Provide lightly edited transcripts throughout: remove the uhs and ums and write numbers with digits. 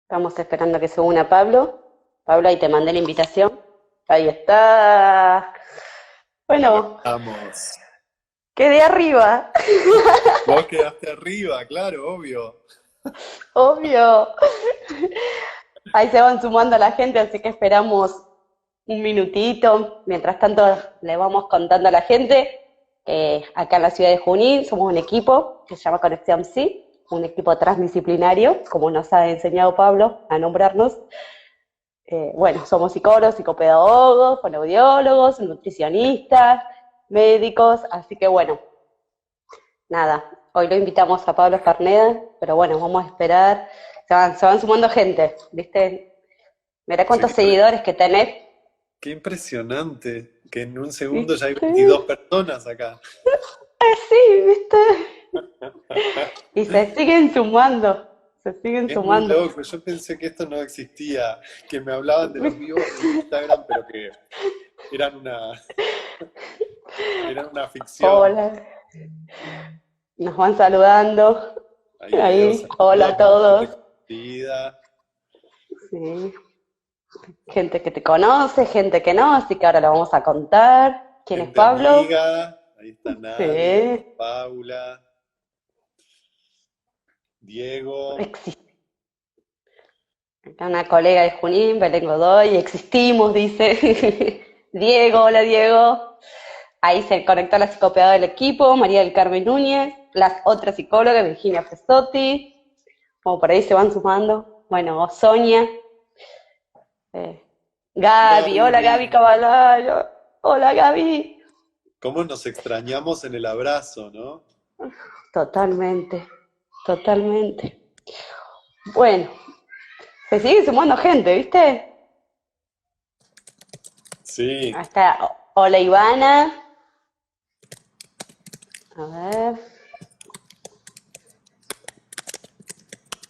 Estamos esperando que se una Pablo. Pablo, ahí te mandé la invitación. Ahí está. Ahí Bueno, estamos. quedé arriba, Vos quedaste arriba, claro, obvio. obvio. Ahí se van sumando la gente, así que esperamos un minutito. Mientras tanto, le vamos contando a la gente que acá en la ciudad de Junín somos un equipo que se llama Conexión Sí, un equipo transdisciplinario, como nos ha enseñado Pablo a nombrarnos. Bueno, somos psicólogos, psicopedagogos, fonoaudiólogos, nutricionistas, médicos, así que bueno, nada, hoy lo invitamos a Pablo Farneda, pero bueno, vamos a esperar, se van sumando gente, ¿viste? Mirá Sí, cuántos seguidores que tenés, qué impresionante que en un segundo ya hay ¿viste? 22 personas acá. Sí, ¿viste? Y se siguen sumando, se siguen Es muy sumando, loco, yo pensé que esto no existía, que me hablaban de los ¿viste? vivos de Instagram, pero que eran eran una ficción. Hola, nos van saludando, Ahí veo ahí, hola saludos a de gente todos, conocida, sí. Gente que te conoce, gente que no, así que ahora lo vamos a contar. ¿Quién es gente Pablo? amiga. Ahí está Nadia, Sí, Paula, Diego. existe. Acá una colega de Junín, Belén Godoy, existimos, dice. Diego, hola Diego. Ahí se conectó la psicopedagoga del equipo, María del Carmen Núñez, las otras psicólogas, Virginia Fesotti, como por ahí se van sumando. Bueno, Sonia, eh, Gaby, hola Gaby Gaby. Cavallo, hola Gaby. ¿Cómo nos extrañamos en el abrazo, no? Totalmente, totalmente. Bueno, se sigue sumando gente, ¿viste? Sí, Hasta, hola Ivana, a ver,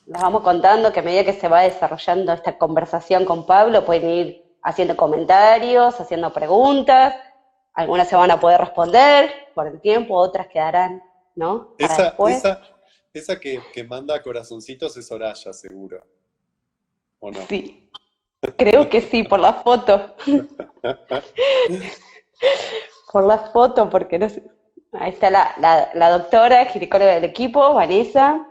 les vamos contando que a medida que se va desarrollando esta conversación con Pablo, pueden ir haciendo comentarios, haciendo preguntas, algunas se van a poder responder por el tiempo, otras quedarán, ¿no? Para esa, después. esa, esa que manda corazoncitos es Soraya, seguro, ¿o no? Sí, creo que sí, por la foto, por la foto, porque no sé. Ahí está la doctora, ginecóloga del equipo, Vanessa.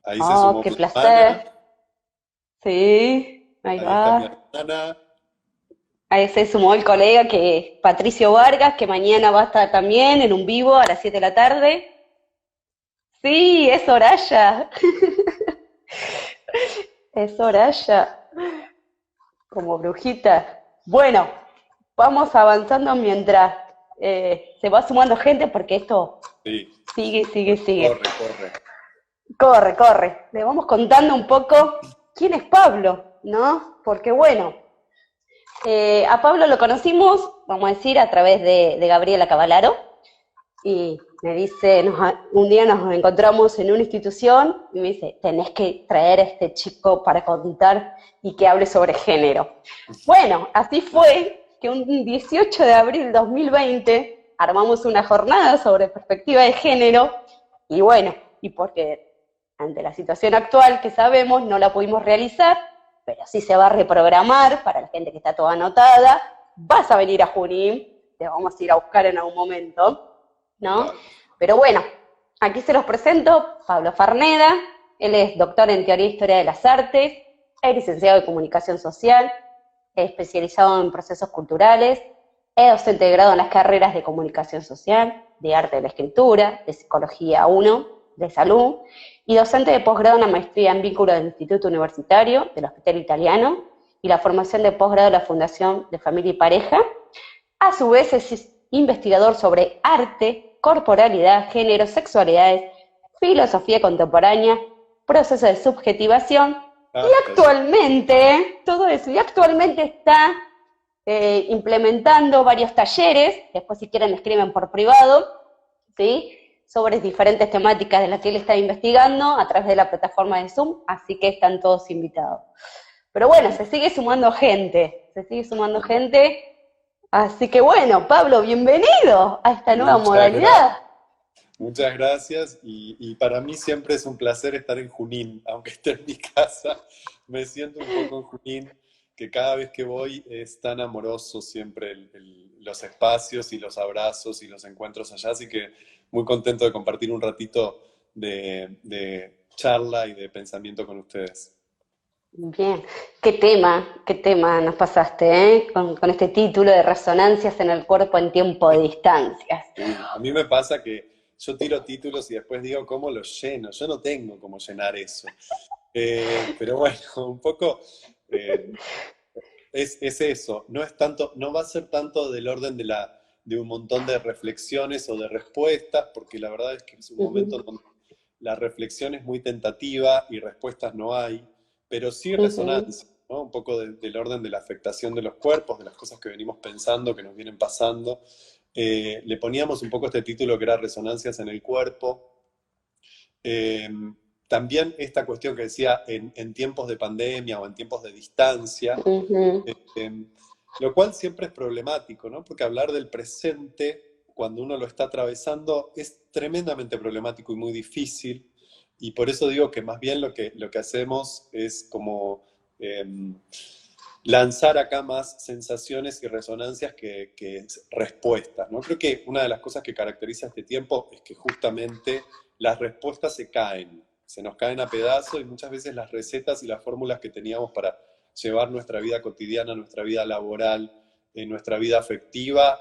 Ahí se Oh, sumó qué mi hermana, placer. Sí, ahí ahí está mi va. hermana, Ahí se sumó el colega que Patricio Vargas, que mañana va a estar también en un vivo a las 7 de la tarde. Sí, es Soraya, es Soraya, como brujita. Bueno, vamos avanzando mientras se va sumando gente porque esto sí, sigue, sigue, sigue. corre, corre. Corre, corre. Le vamos contando un poco quién es Pablo, ¿no? Porque bueno, a Pablo lo conocimos, vamos a decir, a través de Gabriela Cavalaro. Y me dice, un día nos encontramos en una institución y me dice, tenés que traer a este chico para contar y que hable sobre género. Bueno, así fue que un 18 de abril de 2020 armamos una jornada sobre perspectiva de género y bueno, y porque ante la situación actual que sabemos no la pudimos realizar, pero sí se va a reprogramar para la gente que está toda anotada. Vas a venir a Junín, te vamos a ir a buscar en algún momento. ¿No? Dale. Pero bueno, aquí se los presento, Pablo Farneda, él es doctor en Teoría e Historia de las Artes, es licenciado en Comunicación Social, es especializado en procesos culturales, es docente de grado en las carreras de Comunicación Social, de Arte de la Escritura, de Psicología 1, de Salud, y docente de posgrado en la maestría en vínculo del Instituto Universitario, del Hospital Italiano, y la formación de posgrado de la Fundación de Familia y Pareja. A su vez es investigador sobre arte, corporalidad, género, sexualidades, filosofía contemporánea, proceso de subjetivación y Basta ya. actualmente, todo eso, y actualmente está implementando varios talleres, después si quieren me escriben por privado, ¿sí? Sobre diferentes temáticas de las que él está investigando a través de la plataforma de Zoom, así que están todos invitados. Pero bueno, se sigue sumando gente, se sigue sumando gente. Así que bueno, Pablo, bienvenido a esta nueva Muchas modalidad. Muchas gracias y para mí siempre es un placer estar en Junín, aunque esté en mi casa, me siento un poco en Junín, que cada vez que voy es tan amoroso siempre los espacios y los abrazos y los encuentros allá, así que muy contento de compartir un ratito de charla y de pensamiento con ustedes. Bien, qué tema nos pasaste, ¿eh? Con este título de Resonancias en el cuerpo en tiempo de distancias. Sí, a mí me pasa que yo tiro títulos y después digo cómo los lleno, yo no tengo cómo llenar eso. Pero bueno, un poco eh, es eso, no es tanto, no va a ser tanto del orden de un montón de reflexiones o de respuestas, porque la verdad es que es un momento Ujú, donde la reflexión es muy tentativa y respuestas no hay, pero sí ujú. resonancia, ¿no? Un poco del orden de la afectación de los cuerpos, de las cosas que venimos pensando, que nos vienen pasando. Le poníamos un poco este título que era Resonancias en el cuerpo. Eh, También esta cuestión que decía en tiempos de pandemia o en tiempos de distancia, Ujú, eh, lo cual siempre es problemático, ¿no? Porque hablar del presente, cuando uno lo está atravesando, es tremendamente problemático y muy difícil. Y por eso digo que más bien lo que hacemos es como eh, lanzar acá más sensaciones y resonancias que respuestas, ¿no? Creo que una de las cosas que caracteriza este tiempo es que justamente las respuestas se nos caen a pedazos y muchas veces las recetas y las fórmulas que teníamos para llevar nuestra vida cotidiana, nuestra vida laboral, nuestra vida afectiva,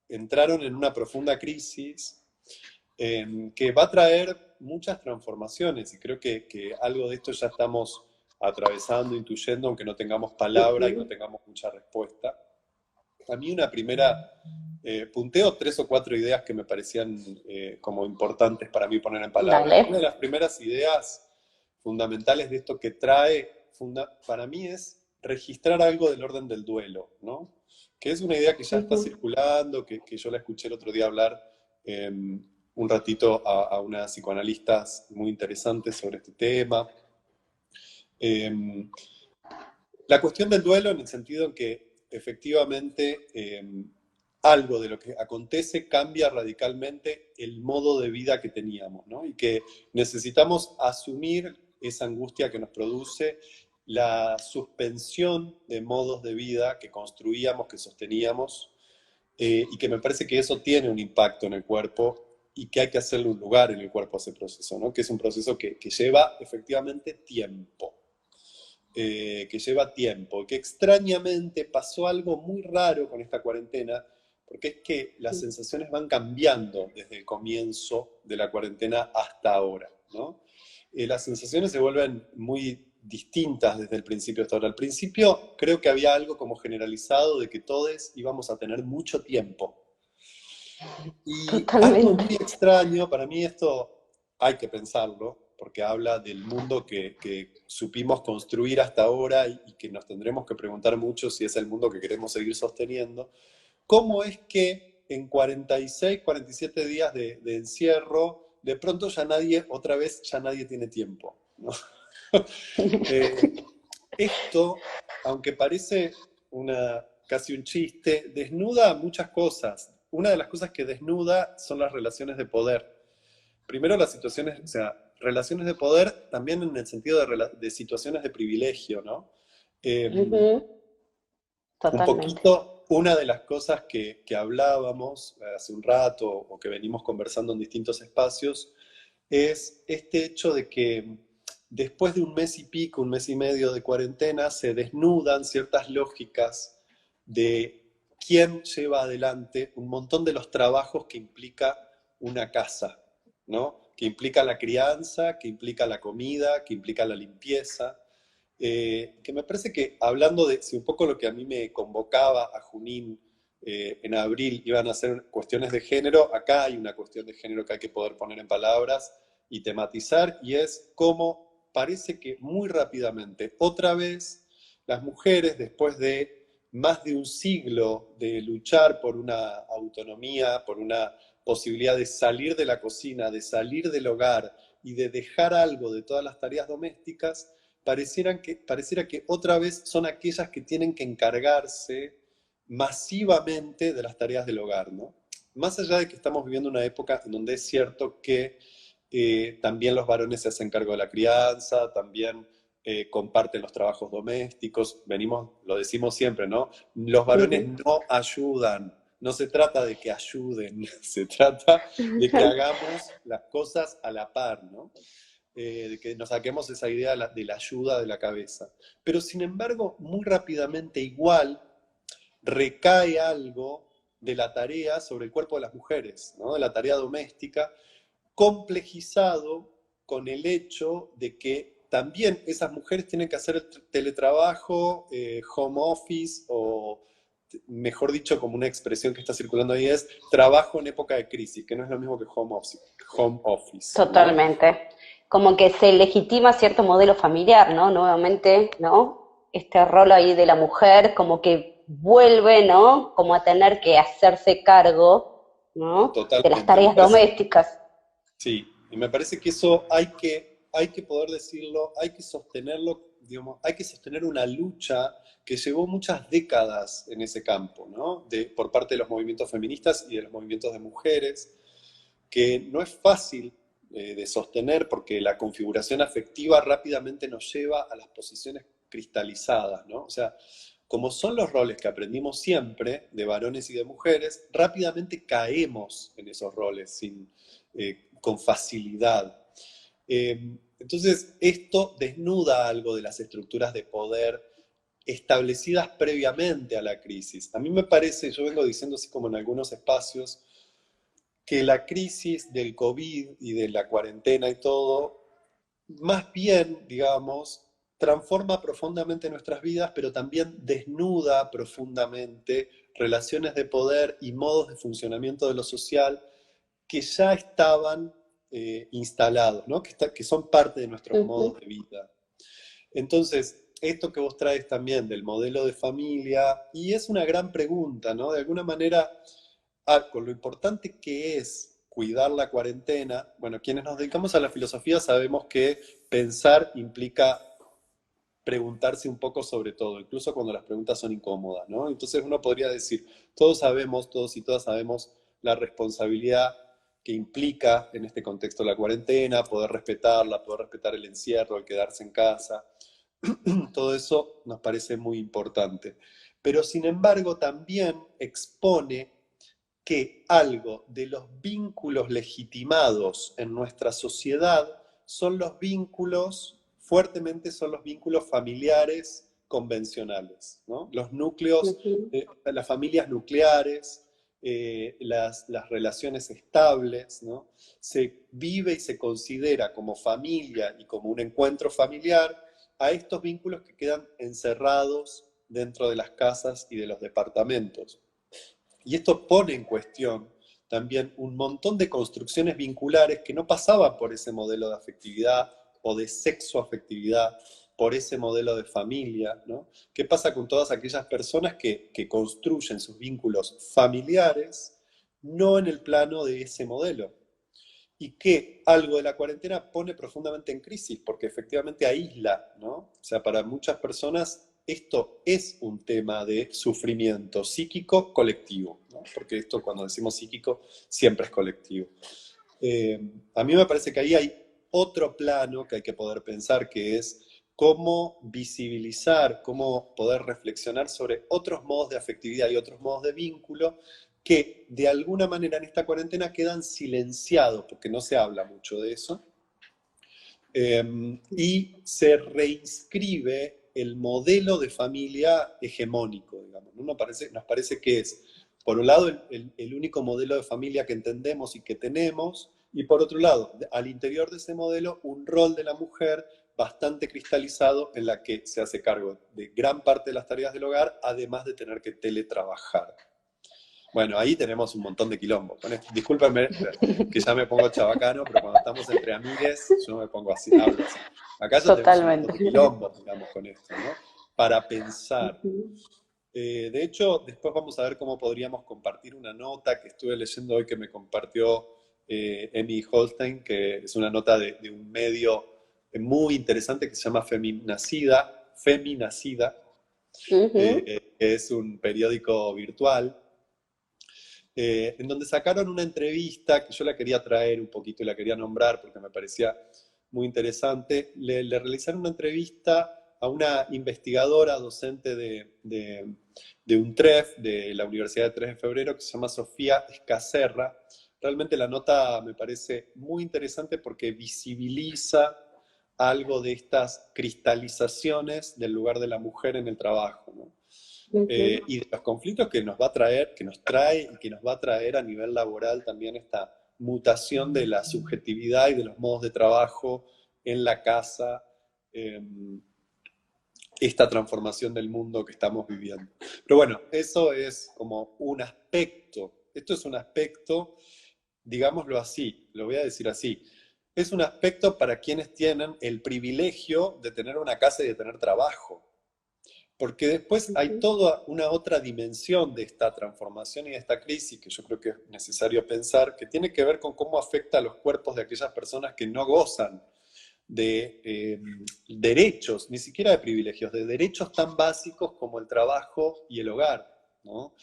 entraron en una profunda crisis que va a traer muchas transformaciones y creo que algo de esto ya estamos atravesando, intuyendo, aunque no tengamos palabra y no ujú. tengamos mucha respuesta. A mí una primera, punteo tres o cuatro ideas que me parecían como importantes para mí poner en palabras. Dale. Una de las primeras ideas fundamentales de esto que trae, para mí es registrar algo del orden del duelo, ¿no? Que es una idea que ya está Ujú, circulando, que yo la escuché el otro día hablar un ratito a unas psicoanalistas muy interesantes sobre este tema. Eh, la cuestión del duelo en el sentido en que efectivamente algo de lo que acontece cambia radicalmente el modo de vida que teníamos, ¿no? Y que necesitamos asumir esa angustia que nos produce la suspensión de modos de vida que construíamos, que sosteníamos, y que me parece que eso tiene un impacto en el cuerpo y que hay que hacerle un lugar en el cuerpo a ese proceso, ¿no? Que es un proceso que lleva efectivamente tiempo, que lleva tiempo, que extrañamente pasó algo muy raro con esta cuarentena, porque es que las sensaciones van cambiando desde el comienzo de la cuarentena hasta ahora, ¿no? Las sensaciones se vuelven muy distintas desde el principio hasta ahora. Al principio creo que había algo como generalizado de que todos íbamos a tener mucho tiempo. Y algo totalmente. muy extraño, para mí esto hay que pensarlo, porque habla del mundo que supimos construir hasta ahora y que nos tendremos que preguntar mucho si es el mundo que queremos seguir sosteniendo. ¿Cómo es que en 46, 47 días de encierro, de pronto ya nadie, otra vez, ya nadie tiene tiempo? ¿No? Eh, Esto, aunque parece casi un chiste, desnuda muchas cosas. Una de las cosas que desnuda son las relaciones de poder. Primero las situaciones, o sea, relaciones de poder también en el sentido de situaciones de privilegio, ¿no? Ujú, Un totalmente. poquito, una de las cosas que hablábamos hace un rato o que venimos conversando en distintos espacios es este hecho de que después de un mes y pico, un mes y medio de cuarentena, se desnudan ciertas lógicas de quién lleva adelante un montón de los trabajos que implica una casa, ¿no? Que implica la crianza, que implica la comida, que implica la limpieza. Que me parece que hablando de si un poco lo que a mí me convocaba a Junín en abril iban a ser cuestiones de género, acá hay una cuestión de género que hay que poder poner en palabras y tematizar, y es cómo parece que muy rápidamente, otra vez, las mujeres, después de más de un siglo de luchar por una autonomía, por una posibilidad de salir de la cocina, de salir del hogar y de dejar algo de todas las tareas domésticas, pareciera que otra vez son aquellas que tienen que encargarse masivamente de las tareas del hogar, ¿no? más allá de que estamos viviendo una época en donde es cierto que también los varones se hacen cargo de la crianza, también comparten los trabajos domésticos, lo decimos siempre, ¿no? Los varones Ujú. no ayudan, no se trata de que ayuden, se trata de que hagamos las cosas a la par, ¿no? De que nos saquemos esa idea de la ayuda de la cabeza. Pero sin embargo, muy rápidamente igual recae algo de la tarea sobre el cuerpo de las mujeres, ¿no? De la tarea doméstica, complejizado con el hecho de que también esas mujeres tienen que hacer el teletrabajo, home office, o mejor dicho, como una expresión que está circulando ahí es trabajo en época de crisis, que no es lo mismo que home office, ¿no? Totalmente. Como que se legitima cierto modelo familiar, ¿no? Nuevamente, ¿no? Este rol ahí de la mujer, como que vuelve, ¿no? Como a tener que hacerse cargo, ¿no? De las Totalmente. tareas domésticas. Sí, y me parece que eso hay que poder decirlo, hay que sostenerlo, digamos, hay que sostener una lucha que llevó muchas décadas en ese campo, ¿no? Por parte de los movimientos feministas y de los movimientos de mujeres, que no es fácil de sostener porque la configuración afectiva rápidamente nos lleva a las posiciones cristalizadas, ¿no? O sea, como son los roles que aprendimos siempre, de varones y de mujeres, rápidamente caemos en esos roles con facilidad. Entonces, esto desnuda algo de las estructuras de poder establecidas previamente a la crisis. A mí me parece, yo vengo diciendo así como en algunos espacios, que la crisis del COVID y de la cuarentena y todo, más bien, digamos, transforma profundamente nuestras vidas, pero también desnuda profundamente relaciones de poder y modos de funcionamiento de lo social que ya estaban instalados, ¿no? Que son parte de nuestros Ujú. modos de vida. Entonces, esto que vos traes también del modelo de familia, y es una gran pregunta, ¿no? De alguna manera, con lo importante que es cuidar la cuarentena, bueno, quienes nos dedicamos a la filosofía sabemos que pensar implica preguntarse un poco sobre todo, incluso cuando las preguntas son incómodas, ¿no? Entonces uno podría decir, todos sabemos, todos y todas sabemos la responsabilidad que implica en este contexto la cuarentena, poder respetarla, poder respetar el encierro, el quedarse en casa, todo eso nos parece muy importante. Pero sin embargo también expone que algo de los vínculos legitimados en nuestra sociedad son los vínculos, fuertemente son los vínculos familiares convencionales, ¿no? Los núcleos, Ujú. las familias nucleares, las relaciones estables, ¿no? Se vive y se considera como familia y como un encuentro familiar a estos vínculos que quedan encerrados dentro de las casas y de los departamentos. Y esto pone en cuestión también un montón de construcciones vinculares que no pasaban por ese modelo de afectividad o de sexoafectividad, por ese modelo de familia, ¿no? ¿Qué pasa con todas aquellas personas que construyen sus vínculos familiares no en el plano de ese modelo? Y que algo de la cuarentena pone profundamente en crisis, porque efectivamente aísla, ¿no? O sea, para muchas personas esto es un tema de sufrimiento psíquico colectivo, ¿no? Porque esto cuando decimos psíquico siempre es colectivo. A mí me parece que ahí hay otro plano que hay que poder pensar, que es cómo visibilizar, cómo poder reflexionar sobre otros modos de afectividad y otros modos de vínculo que de alguna manera en esta cuarentena quedan silenciados, porque no se habla mucho de eso, y se reinscribe el modelo de familia hegemónico, digamos, ¿no? Nos parece que es, por un lado, el único modelo de familia que entendemos y que tenemos, y por otro lado, al interior de ese modelo, un rol de la mujer bastante cristalizado en la que se hace cargo de gran parte de las tareas del hogar, además de tener que teletrabajar. Bueno, ahí tenemos un montón de quilombo. Discúlpenme que ya me pongo chabacano, pero cuando estamos entre amigues, yo me pongo así, hablo así. Acá ya tenemos un montón Totalmente. de quilombo, digamos, con esto, ¿no? Para pensar. Ujú. De hecho, después vamos a ver cómo podríamos compartir una nota que estuve leyendo hoy que me compartió Emmy Holstein, que es una nota de un medio muy interesante que se llama Feminacida, Ujú. que es un periódico virtual en donde sacaron una entrevista que yo la quería traer un poquito y la quería nombrar porque me parecía muy interesante. Le realizaron una entrevista a una investigadora, docente de UNTREF, de la Universidad de 3 de Febrero, que se llama Sofía Escacerra. Realmente la nota me parece muy interesante porque visibiliza algo de estas cristalizaciones del lugar de la mujer en el trabajo, ¿no? Y de los conflictos que nos va a traer, que nos trae y que nos va a traer a nivel laboral también esta mutación de la subjetividad y de los modos de trabajo en la casa, eh, esta transformación del mundo que estamos viviendo. Pero bueno, eso es como un aspecto, esto es un aspecto, digámoslo así, lo voy a decir así, es un aspecto para quienes tienen el privilegio de tener una casa y de tener trabajo. Porque después hay toda una otra dimensión de esta transformación y de esta crisis que yo creo que es necesario pensar, que tiene que ver con cómo afecta a los cuerpos de aquellas personas que no gozan de derechos, ni siquiera de privilegios, de derechos tan básicos como el trabajo y el hogar, ¿no?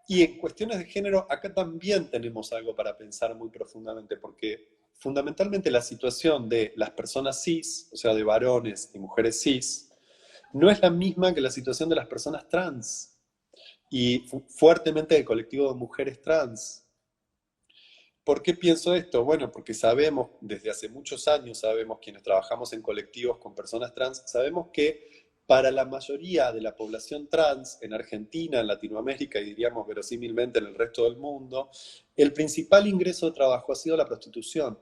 Y en cuestiones de género, acá también tenemos algo para pensar muy profundamente, porque fundamentalmente la situación de las personas cis, o sea, de varones y mujeres cis, no es la misma que la situación de las personas trans y fuertemente del colectivo de mujeres trans. ¿Por qué pienso esto? Bueno, porque sabemos, desde hace muchos años sabemos, quienes trabajamos en colectivos con personas trans, sabemos que para la mayoría de la población trans en Argentina, en Latinoamérica y diríamos verosímilmente en el resto del mundo, el principal ingreso de trabajo ha sido la prostitución.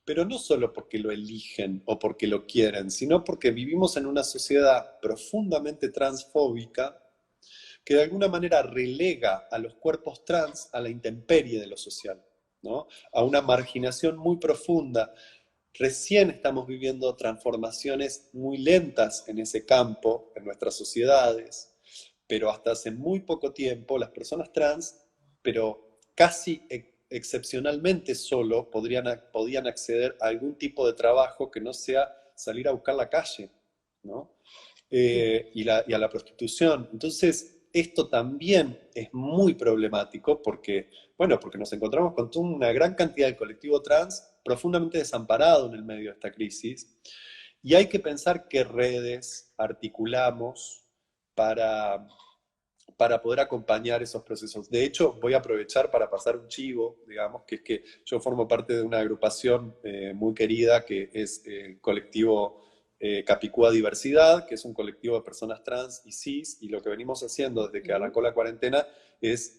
Pero no solo porque lo eligen o porque lo quieren, sino porque vivimos en una sociedad profundamente transfóbica que de alguna manera relega a los cuerpos trans a la intemperie de lo social, ¿no? A una marginación muy profunda. Recién estamos viviendo transformaciones muy lentas en ese campo, en nuestras sociedades, pero hasta hace muy poco tiempo las personas trans, pero casi excepcionalmente solo podían acceder a algún tipo de trabajo que no sea salir a buscar la calle, ¿no? Y a la prostitución. Entonces, esto también es muy problemático porque, bueno, porque nos encontramos con toda una gran cantidad de colectivo trans profundamente desamparado en el medio de esta crisis. Y hay que pensar qué redes articulamos para, para poder acompañar esos procesos. De hecho, voy a aprovechar para pasar un chivo, digamos, que es que yo formo parte de una agrupación muy querida que es el colectivo Capicúa Diversidad, que es un colectivo de personas trans y cis, y lo que venimos haciendo desde que arrancó la cuarentena es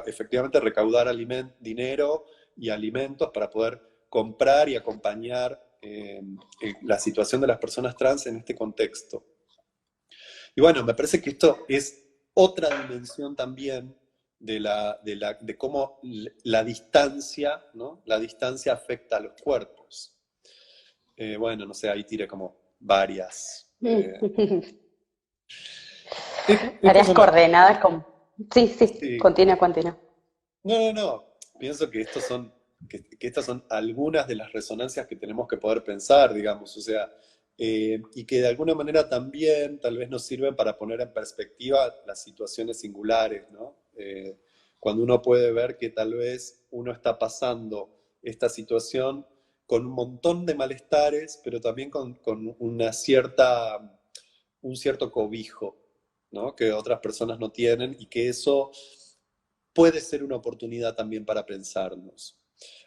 efectivamente recaudar dinero y alimentos para poder comprar y acompañar la situación de las personas trans en este contexto. Y bueno, me parece que esto es otra dimensión también de cómo la distancia, ¿no? La distancia afecta a los cuerpos. Bueno, no sé, ahí tiré como varias. Varias coordenadas con... Sí, sí, Sí. continúa, continúa. No. Pienso que que estas son algunas de las resonancias que tenemos que poder pensar, digamos, o sea, y que de alguna manera también tal vez nos sirven para poner en perspectiva las situaciones singulares, ¿no? Cuando uno puede ver que tal vez uno está pasando esta situación con un montón de malestares, pero también con un cierto cobijo, ¿no? Que otras personas no tienen y que eso puede ser una oportunidad también para pensarnos.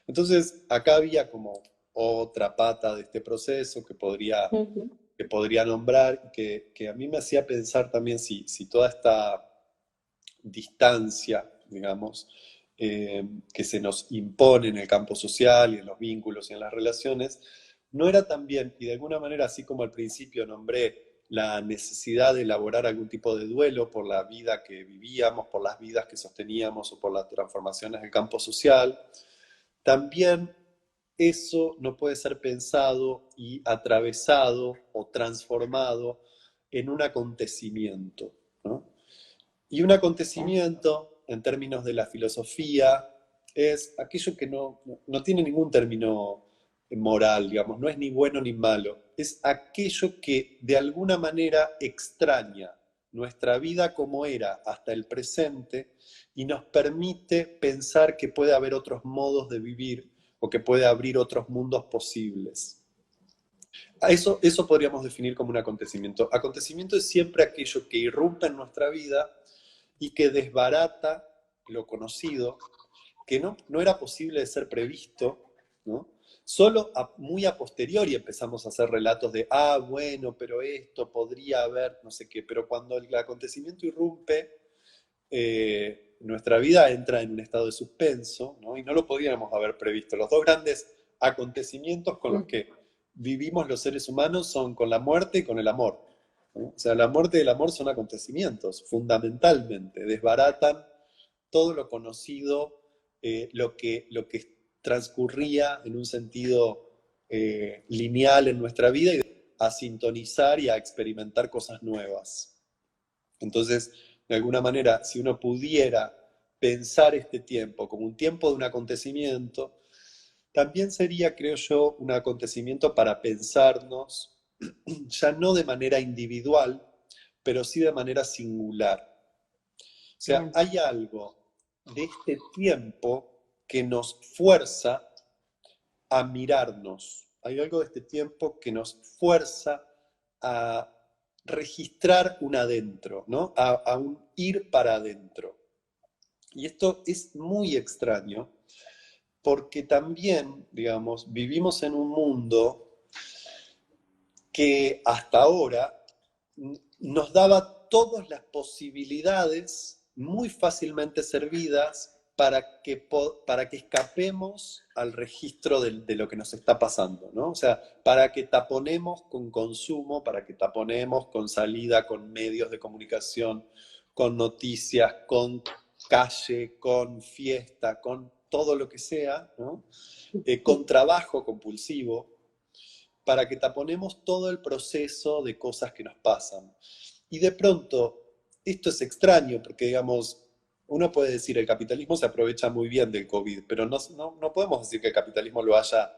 Entonces, acá había como otra pata de este proceso que podría nombrar, que a mí me hacía pensar también si toda esta distancia, digamos, que se nos impone en el campo social y en los vínculos y en las relaciones, no era también, y de alguna manera, así como al principio nombré la necesidad de elaborar algún tipo de duelo por la vida que vivíamos, por las vidas que sosteníamos o por las transformaciones del campo social, también eso no puede ser pensado y atravesado o transformado en un acontecimiento, ¿no? Y un acontecimiento, en términos de la filosofía, es aquello que no tiene ningún término moral, digamos, no es ni bueno ni malo, es aquello que de alguna manera extraña nuestra vida como era hasta el presente y nos permite pensar que puede haber otros modos de vivir o que puede abrir otros mundos posibles. Eso podríamos definir como un acontecimiento. Acontecimiento es siempre aquello que irrumpe en nuestra vida y que desbarata lo conocido, que no era posible de ser previsto, ¿no? Solo muy a posteriori empezamos a hacer relatos de, bueno, pero esto podría haber, no sé qué, pero cuando el acontecimiento irrumpe, nuestra vida entra en un estado de suspenso, ¿no? Y no lo podíamos haber previsto. Los dos grandes acontecimientos con los que vivimos los seres humanos son con la muerte y con el amor, ¿no? O sea, la muerte y el amor son acontecimientos, fundamentalmente, desbaratan todo lo conocido, lo que transcurría en un sentido lineal en nuestra vida y a sintonizar y a experimentar cosas nuevas. Entonces, de alguna manera, si uno pudiera pensar este tiempo como un tiempo de un acontecimiento, también sería, creo yo, un acontecimiento para pensarnos, ya no de manera individual, pero sí de manera singular. O sea, hay algo de este tiempo que nos fuerza a mirarnos. Hay algo de este tiempo que nos fuerza a registrar un adentro, ¿no? A un ir para adentro. Y esto es muy extraño porque también, digamos, vivimos en un mundo que hasta ahora nos daba todas las posibilidades muy fácilmente servidas para que escapemos al registro de lo que nos está pasando, ¿no? O sea, para que taponemos con consumo, para que taponemos con salida, con medios de comunicación, con noticias, con calle, con fiesta, con todo lo que sea, ¿no? Con trabajo compulsivo, para que taponemos todo el proceso de cosas que nos pasan. Y de pronto, esto es extraño, porque digamos, uno puede decir el capitalismo se aprovecha muy bien del COVID, pero no podemos decir que el capitalismo lo haya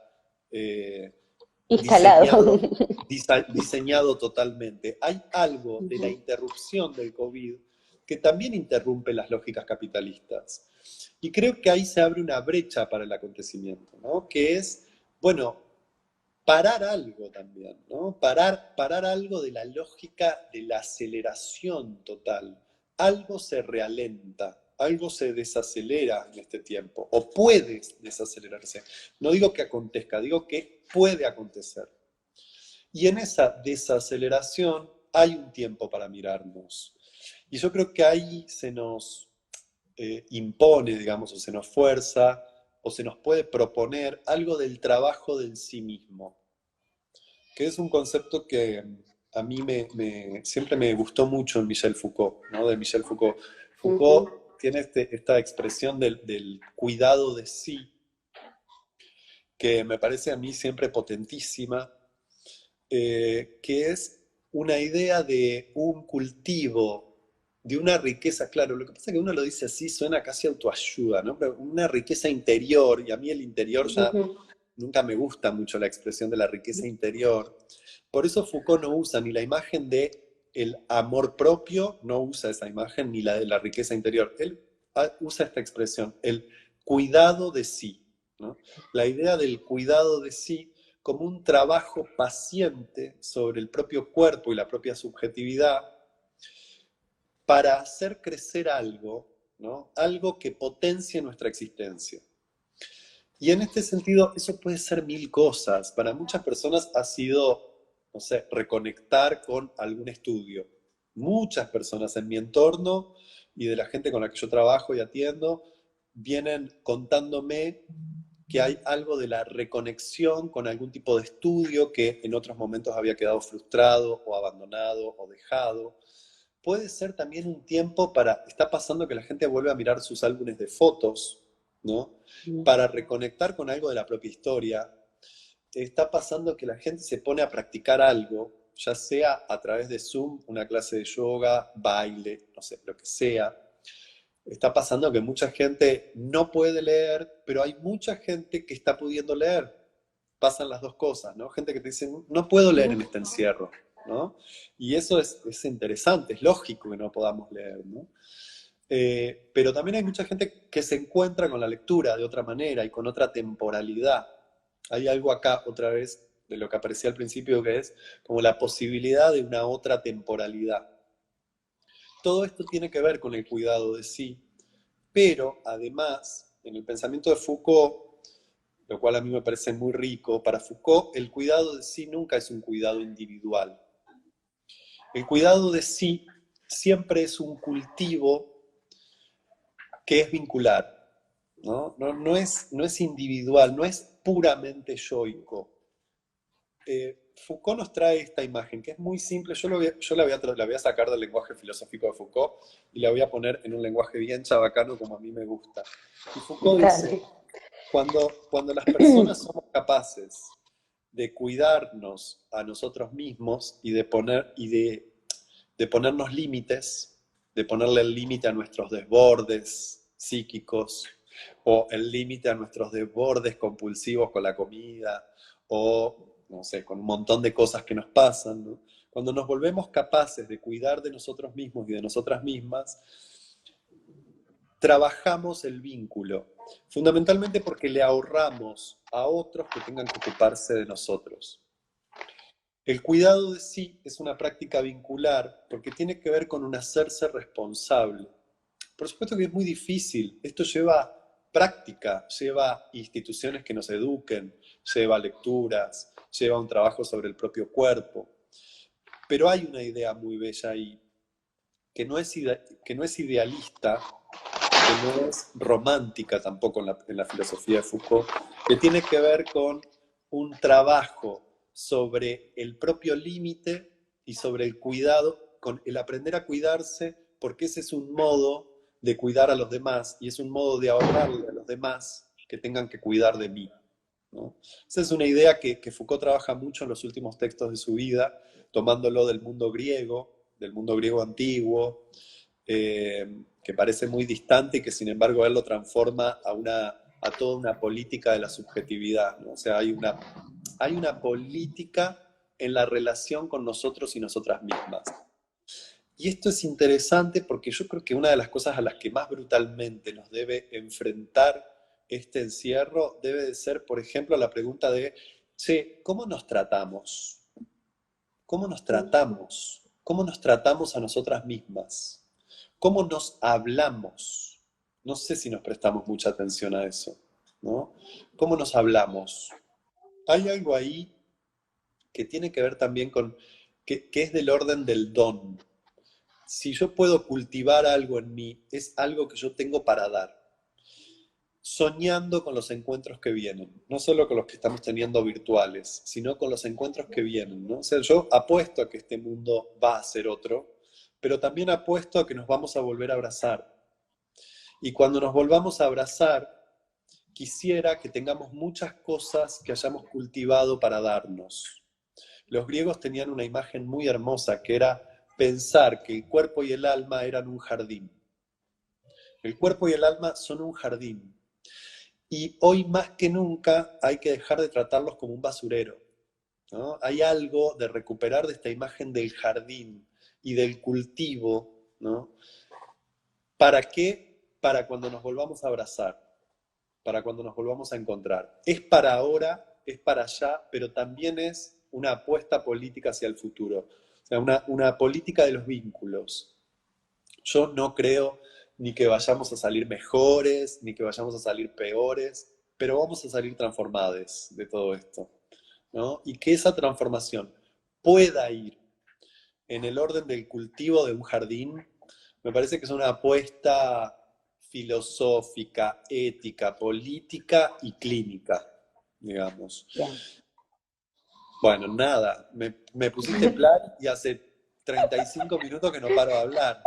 Instalado. diseñado totalmente. Hay algo de la interrupción del COVID que también interrumpe las lógicas capitalistas. Y creo que ahí se abre una brecha para el acontecimiento, ¿no? Que es, bueno, parar algo también, ¿no? Parar algo de la lógica de la aceleración total. Algo se realenta, algo se desacelera en este tiempo, o puede desacelerarse. No digo que acontezca, digo que puede acontecer. Y en esa desaceleración hay un tiempo para mirarnos. Y yo creo que ahí se nos impone, digamos, o se nos fuerza, o se nos puede proponer algo del trabajo del sí mismo, que es un concepto que a mí siempre me gustó mucho en Michel Foucault, ¿no? De Michel Foucault. Foucault tiene esta expresión del cuidado de sí, que me parece a mí siempre potentísima, que es una idea de un cultivo, de una riqueza, claro, lo que pasa es que uno lo dice así, suena casi autoayuda, ¿no? Pero una riqueza interior, y a mí el interior ya nunca me gusta mucho la expresión de la riqueza interior. Por eso Foucault no usa ni la imagen de el amor propio, no usa esa imagen, ni la de la riqueza interior. Él usa esta expresión, el cuidado de sí, ¿no? La idea del cuidado de sí como un trabajo paciente sobre el propio cuerpo y la propia subjetividad para hacer crecer algo, ¿no? Algo que potencie nuestra existencia. Y en este sentido, eso puede ser mil cosas. Para muchas personas ha sido, no sé, reconectar con algún estudio. Muchas personas en mi entorno y de la gente con la que yo trabajo y atiendo vienen contándome que hay algo de la reconexión con algún tipo de estudio que en otros momentos había quedado frustrado o abandonado o dejado. Puede ser también un tiempo está pasando que la gente vuelve a mirar sus álbumes de fotos, ¿no? Para reconectar con algo de la propia historia. Está pasando que la gente se pone a practicar algo, ya sea a través de Zoom, una clase de yoga, baile, no sé, lo que sea. Está pasando que mucha gente no puede leer, pero hay mucha gente que está pudiendo leer. Pasan las dos cosas, ¿no? Gente que te dice, no puedo leer en este encierro, ¿no? Y eso es interesante, es lógico que no podamos leer, ¿no? Pero también hay mucha gente que se encuentra con la lectura de otra manera y con otra temporalidad. Hay algo acá, otra vez, de lo que aparecía al principio, que es como la posibilidad de una otra temporalidad. Todo esto tiene que ver con el cuidado de sí, pero además, en el pensamiento de Foucault, lo cual a mí me parece muy rico, para Foucault el cuidado de sí nunca es un cuidado individual. El cuidado de sí siempre es un cultivo que es vincular, ¿no? No es individual, no es puramente yoico. Foucault nos trae esta imagen que es muy simple. Yo la voy a sacar del lenguaje filosófico de Foucault y la voy a poner en un lenguaje bien chabacano como a mí me gusta. Y Foucault dice, Dale. cuando las personas somos capaces de cuidarnos a nosotros mismos y de ponernos límites, de ponerle el límite a nuestros desbordes psíquicos, o el límite a nuestros desbordes compulsivos con la comida, o, no sé, con un montón de cosas que nos pasan, ¿no? Cuando nos volvemos capaces de cuidar de nosotros mismos y de nosotras mismas, trabajamos el vínculo, fundamentalmente porque le ahorramos a otros que tengan que ocuparse de nosotros. El cuidado de sí es una práctica vincular porque tiene que ver con un hacerse responsable. Por supuesto que es muy difícil. Esto lleva práctica, lleva instituciones que nos eduquen, lleva lecturas, lleva un trabajo sobre el propio cuerpo. Pero hay una idea muy bella ahí, que no es idealista, que no es romántica tampoco en la filosofía de Foucault, que tiene que ver con un trabajo sobre el propio límite y sobre el cuidado, con el aprender a cuidarse, porque ese es un modo de cuidar a los demás y es un modo de ahorrarle a los demás que tengan que cuidar de mí, ¿no? Esa es una idea que Foucault trabaja mucho en los últimos textos de su vida, tomándolo del mundo griego antiguo, que parece muy distante y que sin embargo él lo transforma a toda una política de la subjetividad, ¿no? O sea, hay una política en la relación con nosotros y nosotras mismas. Y esto es interesante porque yo creo que una de las cosas a las que más brutalmente nos debe enfrentar este encierro debe de ser, por ejemplo, la pregunta de, che, ¿cómo nos tratamos? ¿Cómo nos tratamos? ¿Cómo nos tratamos a nosotras mismas? ¿Cómo nos hablamos? No sé si nos prestamos mucha atención a eso, ¿no? ¿Cómo nos hablamos? Hay algo ahí que tiene que ver también con, que es del orden del don. Si yo puedo cultivar algo en mí, es algo que yo tengo para dar. Soñando con los encuentros que vienen, no solo con los que estamos teniendo virtuales, sino con los encuentros que vienen, ¿no? O sea, yo apuesto a que este mundo va a ser otro, pero también apuesto a que nos vamos a volver a abrazar. Y cuando nos volvamos a abrazar, quisiera que tengamos muchas cosas que hayamos cultivado para darnos. Los griegos tenían una imagen muy hermosa que era pensar que el cuerpo y el alma eran un jardín. El cuerpo y el alma son un jardín. Y hoy más que nunca hay que dejar de tratarlos como un basurero, ¿no? Hay algo de recuperar de esta imagen del jardín y del cultivo, ¿no? ¿Para qué? Para cuando nos volvamos a abrazar, para cuando nos volvamos a encontrar. Es para ahora, es para allá, pero también es una apuesta política hacia el futuro. O sea, una política de los vínculos. Yo no creo ni que vayamos a salir mejores, ni que vayamos a salir peores, pero vamos a salir transformados de todo esto, ¿no? Y que esa transformación pueda ir en el orden del cultivo de un jardín, me parece que es una apuesta filosófica, ética, política y clínica, digamos. Bien. Bueno, nada, me pusiste en plan y hace 35 minutos que no paro de hablar.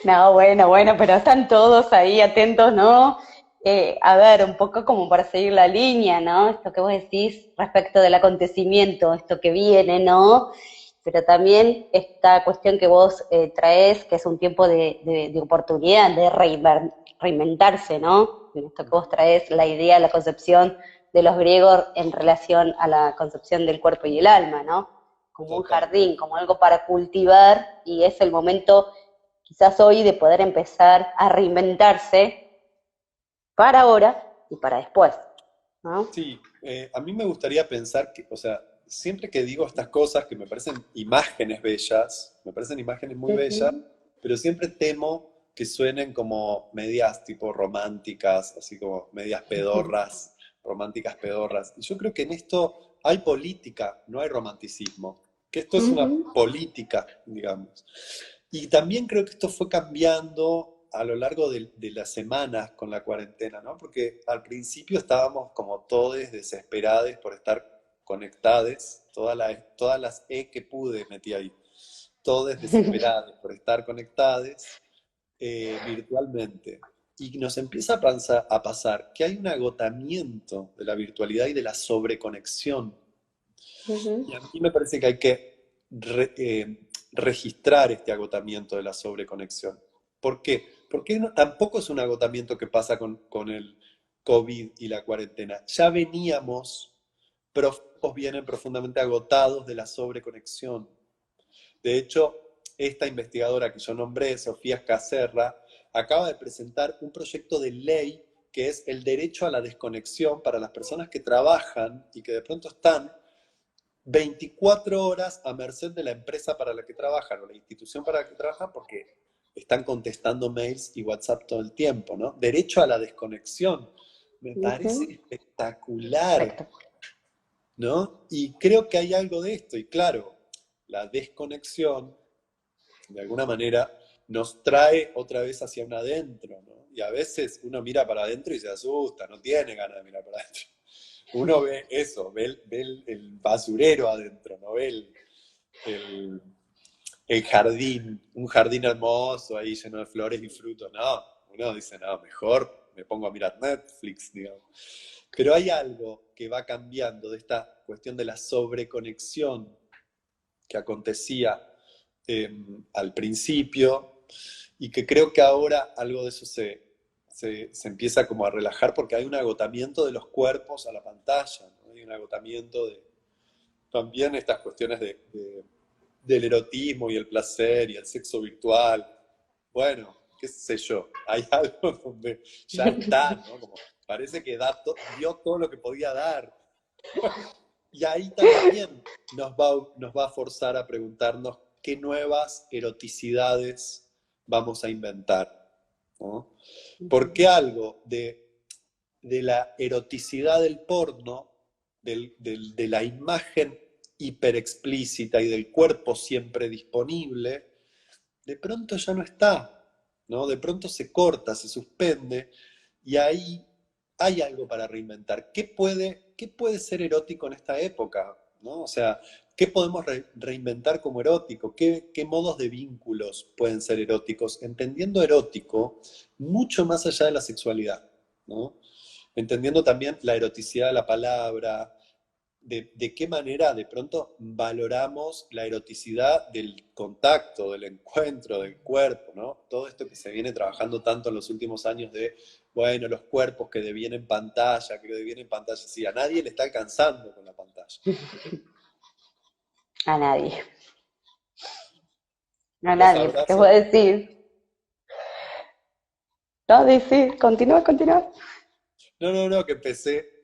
No, bueno, pero están todos ahí atentos, ¿no? A ver, un poco como para seguir la línea, ¿no? Esto que vos decís respecto del acontecimiento, esto que viene, ¿no? Pero también esta cuestión que vos traes, que es un tiempo de oportunidad, de reinventarse, ¿no? En esto que vos traes, la idea, la concepción de los griegos en relación a la concepción del cuerpo y el alma, ¿no? Como un Total. jardín, como algo para cultivar, y es el momento quizás hoy de poder empezar a reinventarse para ahora y para después, ¿no? Sí, a mí me gustaría pensar que, o sea, siempre que digo estas cosas que me parecen imágenes bellas, me parecen imágenes muy bellas, Ujú. pero siempre temo que suenen como medias tipo románticas, así como medias pedorras, románticas pedorras. Y yo creo que en esto hay política, no hay romanticismo, que esto es una Ujú. política, digamos. Y también creo que esto fue cambiando a lo largo de las semanas con la cuarentena, ¿no? Porque al principio estábamos como todos desesperados por estar conectados, todas las E que pude metí ahí, todos desesperados por estar conectados virtualmente. Y nos empieza a pasar que hay un agotamiento de la virtualidad y de la sobreconexión. Ujú. Y a mí me parece que hay que registrar este agotamiento de la sobreconexión. ¿Por qué? Porque tampoco es un agotamiento que pasa con el COVID y la cuarentena. Ya veníamos, profesores vienen profundamente agotados de la sobreconexión. De hecho, esta investigadora que yo nombré, Sofía Escacerra, acaba de presentar un proyecto de ley que es el derecho a la desconexión para las personas que trabajan y que de pronto están 24 horas a merced de la empresa para la que trabajan o la institución para la que trabajan porque están contestando mails y WhatsApp todo el tiempo, ¿no? Derecho a la desconexión. Me parece Ujú. espectacular, Espectacular. ¿no? Y creo que hay algo de esto. Y claro, la desconexión, de alguna manera, nos trae otra vez hacia un adentro, ¿no? Y a veces uno mira para adentro y se asusta, no tiene ganas de mirar para adentro. Uno ve eso, ve el basurero adentro, no ve el, el jardín, un jardín hermoso ahí lleno de flores y frutos. No, uno dice, no, mejor me pongo a mirar Netflix, digamos. Pero hay algo que va cambiando de esta cuestión de la sobreconexión que acontecía al principio y que creo que ahora algo de eso se empieza como a relajar porque hay un agotamiento de los cuerpos a la pantalla, ¿no? Hay un agotamiento de también estas cuestiones del erotismo y el placer y el sexo virtual. Bueno, qué sé yo, hay algo donde ya está, ¿no? Como parece que dio todo lo que podía dar. Y ahí también nos va a forzar a preguntarnos qué nuevas eroticidades vamos a inventar, ¿no? Porque algo de la eroticidad del porno, de la imagen hiper explícita y del cuerpo siempre disponible, de pronto ya no está, ¿no? De pronto se corta, se suspende, y ahí hay algo para reinventar. ¿Qué puede ser erótico en esta época? ¿No? O sea, ¿qué podemos reinventar como erótico? ¿Qué modos de vínculos pueden ser eróticos? Entendiendo erótico mucho más allá de la sexualidad, ¿no? Entendiendo también la eroticidad de la palabra, de qué manera de pronto valoramos la eroticidad del contacto, del encuentro, del cuerpo, ¿no? Todo esto que se viene trabajando tanto en los últimos años de, bueno, los cuerpos que devienen pantalla, que devienen pantalla. Sí, a nadie le está alcanzando con la pantalla. A nadie, a Los nadie, porque voy abrazos. a decir, no, decir, continúa, continúa. No, no, no, que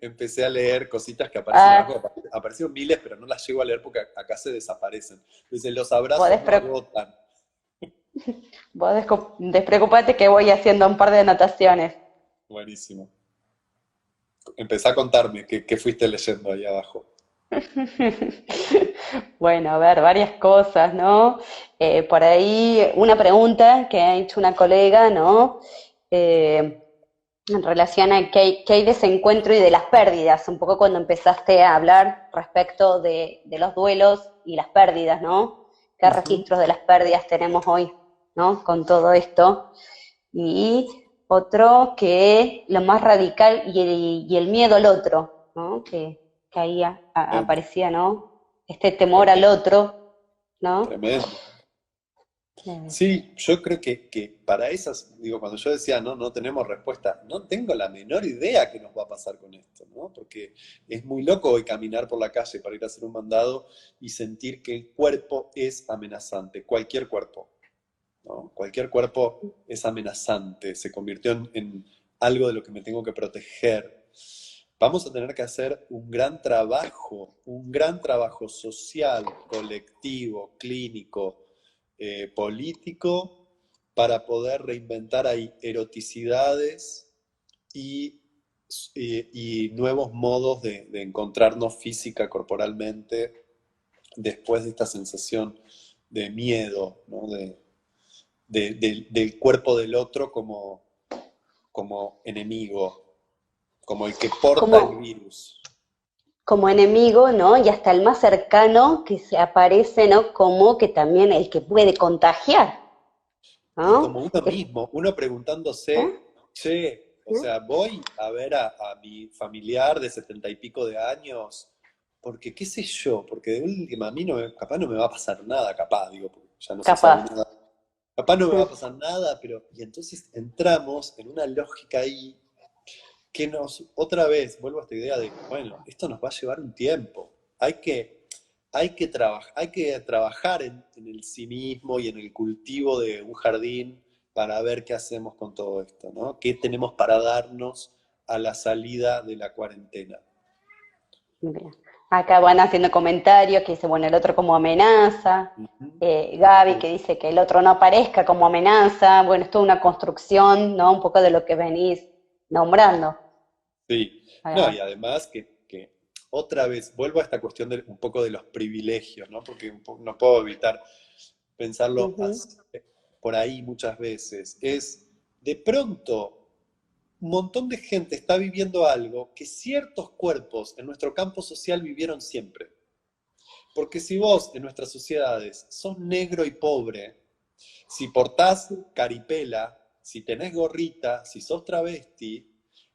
empecé a leer cositas que aparecen Ah, abajo. Aparecieron miles, pero no las llego a leer porque acá se desaparecen. Dicen, los vos, abrazos no agotan. despreocupate que voy haciendo un par de anotaciones. Buenísimo. Empezá a contarme qué fuiste leyendo ahí abajo. Bueno, a ver, varias cosas, ¿no? Por ahí una pregunta que ha hecho una colega, ¿no? Eh, en relación a qué hay de ese encuentro y de las pérdidas, un poco cuando empezaste a hablar respecto de los duelos y las pérdidas, ¿no? ¿Qué Ujú. registros de las pérdidas tenemos hoy, ¿no? Con todo esto. Y otro que lo más radical y el miedo al otro, ¿no? Que ahí Tremendo, aparecía, ¿no? Este temor al tremendo, otro, ¿no? tremendo. Eh, Sí, yo creo que para esas, digo, cuando yo decía, no, no tenemos respuesta, no tengo la menor idea qué nos va a pasar con esto, ¿no? Porque es muy loco hoy caminar por la calle para ir a hacer un mandado y sentir que el cuerpo es amenazante, cualquier cuerpo. ¿no? Cualquier cuerpo es amenazante, se convirtió en algo de lo que me tengo que proteger. Vamos a tener que hacer un gran trabajo social, colectivo, clínico, político, para poder reinventar ahí eroticidades y, y nuevos modos de encontrarnos física, corporalmente, después de esta sensación de miedo, ¿no? Del cuerpo del otro como enemigo, como el que porta el Como, virus. como enemigo, ¿no? Y hasta el más cercano que se aparece, ¿no? Como que también el que puede contagiar, Y ¿no? como uno mismo, uno ¿Eh? preguntándose, che, o ¿Eh? sea, voy a ver a mi familiar de 70 y pico de años, porque qué sé yo, porque de última a mí capaz no me va a pasar nada, capaz, digo, porque ya no se sabe Capaz. nada. Capaz no me va ¿Eh? a pasar nada, pero, y entonces entramos en una lógica ahí que otra vez, vuelvo a esta idea de, bueno, esto nos va a llevar un tiempo. Hay que trabajar en el cinismo y en el cultivo de un jardín para ver qué hacemos con todo esto, ¿no? ¿Qué tenemos para darnos a la salida de la cuarentena? Bien. Acá van haciendo comentarios que dice, bueno, el otro como amenaza. Ujú. Gaby que dice que el otro no aparezca como amenaza. Bueno, es toda una construcción, ¿no? Un poco de lo que venís nombrando. Sí, no, y Ah, además que otra vez vuelvo a esta cuestión de un poco de los privilegios, ¿no? Porque no puedo evitar pensarlo ujú. por ahí muchas veces. Es de pronto un montón de gente está viviendo algo que ciertos cuerpos en nuestro campo social vivieron siempre. Porque si vos en nuestras sociedades sos negro y pobre, si portás caripela, si tenés gorrita, si sos travesti,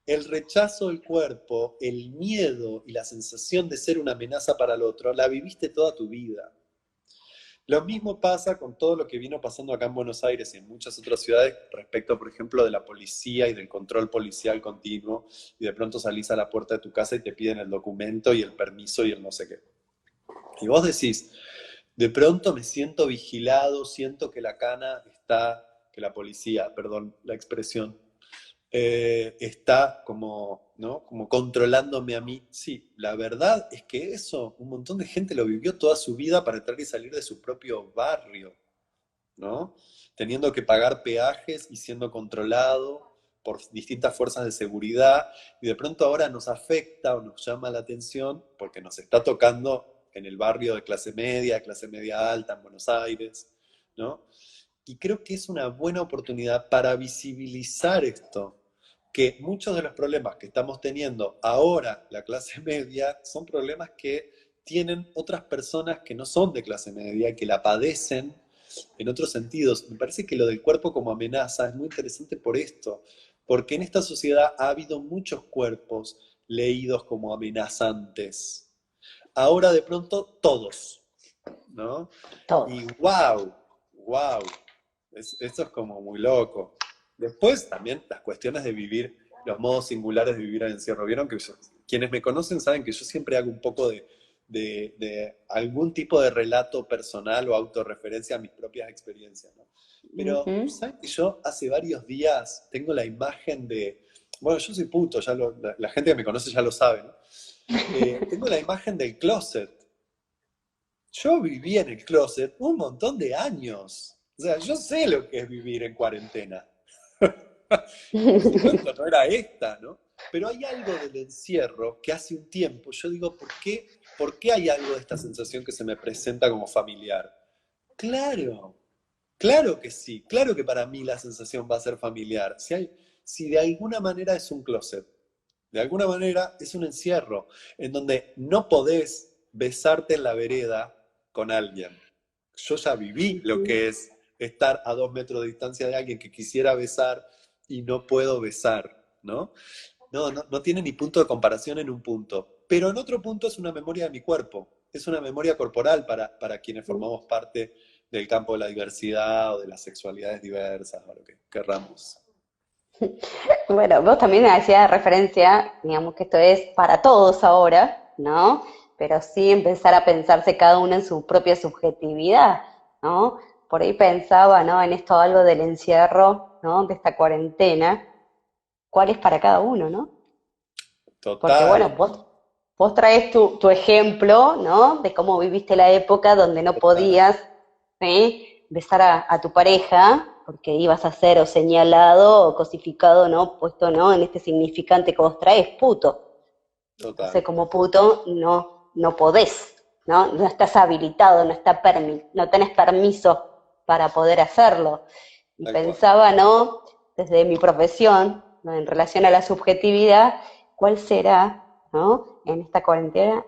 el rechazo del cuerpo, el miedo y la sensación de ser una amenaza para el otro, la viviste toda tu vida. Lo mismo pasa con todo lo que vino pasando acá en Buenos Aires y en muchas otras ciudades respecto, por ejemplo, de la policía y del control policial continuo, y de pronto salís a la puerta de tu casa y te piden el documento y el permiso y el no sé qué. Y vos decís, de pronto me siento vigilado, siento que la cana está, que la policía, perdón la expresión, está como, ¿no? Como controlándome a mí. Sí, la verdad es que eso, un montón de gente lo vivió toda su vida para entrar y salir de su propio barrio, ¿no? Teniendo que pagar peajes y siendo controlado por distintas fuerzas de seguridad, y de pronto ahora nos afecta o nos llama la atención porque nos está tocando en el barrio de clase media alta en Buenos Aires, ¿no? Y creo que es una buena oportunidad para visibilizar esto, que muchos de los problemas que estamos teniendo ahora la clase media son problemas que tienen otras personas que no son de clase media, que la padecen en otros sentidos. Me parece que lo del cuerpo como amenaza es muy interesante por esto, porque en esta sociedad ha habido muchos cuerpos leídos como amenazantes. Ahora de pronto todos, ¿no? Todos. Y wow, wow, esto es como muy loco. Después también las cuestiones de vivir, los modos singulares de vivir en encierro. Vieron que quienes me conocen saben que yo siempre hago un poco de algún tipo de relato personal o autorreferencia a mis propias experiencias, ¿no? Pero, Ujú. ¿saben que yo hace varios días tengo la imagen de, bueno, yo soy puto, la gente que me conoce ya lo sabe, ¿no? Tengo la imagen del closet. Yo viví en el closet un montón de años. O sea, yo sé lo que es vivir en cuarentena. Por supuesto, no era esta, ¿no? Pero hay algo del encierro que hace un tiempo, yo digo, por qué hay algo de esta sensación que se me presenta como familiar? Claro, claro que sí, claro que para mí la sensación va a ser familiar. Si de alguna manera es un closet, de alguna manera es un encierro, en donde no podés besarte en la vereda con alguien. Yo ya viví lo Ujú. que es estar a 2 metros de distancia de alguien que quisiera besar y no puedo besar, ¿no? No tiene ni punto de comparación en un punto. Pero en otro punto es una memoria de mi cuerpo, es una memoria corporal para quienes formamos parte del campo de la diversidad o de las sexualidades diversas o lo que querramos. Bueno, vos también hacías referencia, digamos que esto es para todos ahora, ¿no? Pero sí empezar a pensarse cada uno en su propia subjetividad, ¿no? por ahí pensaba, ¿no? En esto algo del encierro, ¿no? De esta cuarentena, ¿cuál es para cada uno, ¿no? Porque Total, bueno, vos traes tu ejemplo, ¿no? De cómo viviste la época donde no total, podías, ¿sí? Besar a tu pareja, porque ibas a ser o señalado o cosificado, ¿no? Puesto, ¿no? En este significante que vos traes, puto. Entonces, total, como puto, no podés, ¿no? No estás habilitado, no tenés permiso para poder hacerlo. Y tal cual. pensaba, ¿no? Desde mi profesión, ¿no? En relación a la subjetividad, ¿cuál será, ¿no? En esta cuarentena,